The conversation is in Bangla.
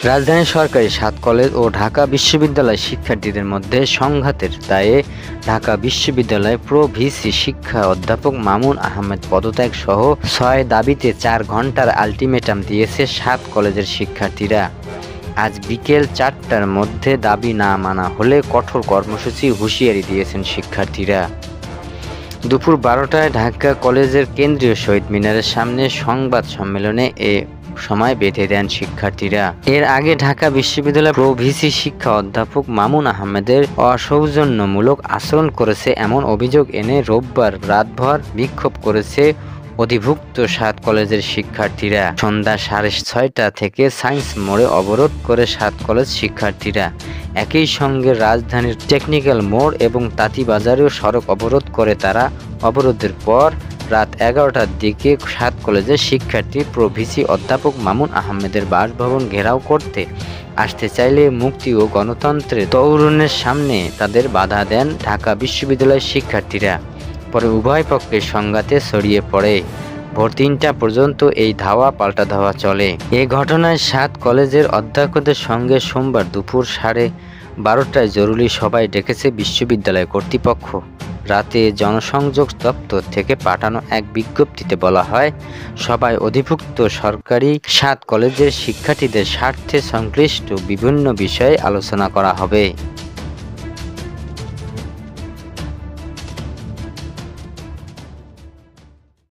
রাজধানীর সরকারি ৭ কলেজ ও ঢাকা বিশ্ববিদ্যালয়ের শিক্ষার্থীদের মধ্যে সংঘাতের দায়ে ঢাকা বিশ্ববিদ্যালয়ের প্রো ভিসি শিক্ষা অধ্যাপক মামুন আহমেদ পদত্যাগ সহ ৬ দাবিতে ৪ ঘণ্টার আলটিমেটাম দিয়েছে ৭ কলেজের শিক্ষার্থীরা। আজ বিকেল ৪টার মধ্যে দাবি না মানা হলে কঠোর কর্মসূচি হুঁশিয়ারি দিয়েছেন শিক্ষার্থীরা। দুপুর ১২টায় ঢাকা কলেজের কেন্দ্রীয় শহীদ মিনারের সামনে সংবাদ সম্মেলনে এ সময় বেঁধে দেন শিক্ষার্থীরা। এর আগে ঢাকা বিশ্ববিদ্যালয়ের প্রো ভিসি শিক্ষা অধ্যাপক মামুন আহমেদের অসৌজন্যমূলক আচরণ করেছে এমন অভিযোগ এনে রোববার রাতভর বিক্ষোভ করেছে অধিভুক্ত ৭ কলেজের শিক্ষার্থীরা। সন্ধ্যা ৬:৩০ থেকে সায়েন্স মোড়ে অবরোধ করে ৭ কলেজ শিক্ষার্থীরা। একই সঙ্গে রাজধানীর টেকনিক্যাল মোড় এবং তাঁতীবাজারেও সড়ক অবরোধ করে তারা। অবরোধের পর রাত ১১টার দিকে ৭ কলেজের শিক্ষার্থী প্রো ভিসি অধ্যাপক মামুন আহমেদের বাসভবন ঘেরাও করতে আসতে চাইলে মুক্তি ও গণতন্ত্রের তরুণের সামনে তাদের বাধা দেন ঢাকা বিশ্ববিদ্যালয়ের শিক্ষার্থীরা। পরে উভয় পক্ষের সংঘাতে ছড়িয়ে পড়ে। ভোর ৩টা পর্যন্ত এই ধাওয়া পাল্টা ধাওয়া চলে। এ ঘটনায় ৭ কলেজের অধ্যক্ষদের সঙ্গে সোমবার দুপুর ১২:৩০টায় জরুরি সভায় ডেকেছে বিশ্ববিদ্যালয় কর্তৃপক্ষ। রাতে জনসংযোগ দপ্তর থেকে পাঠানো এক বিজ্ঞপ্তিতে বলা হয়, সভায় অধিভুক্ত সরকারি ৭ কলেজের শিক্ষার্থীদের স্বার্থে সংশ্লিষ্ট বিভিন্ন বিষয়ে আলোচনা করা হবে।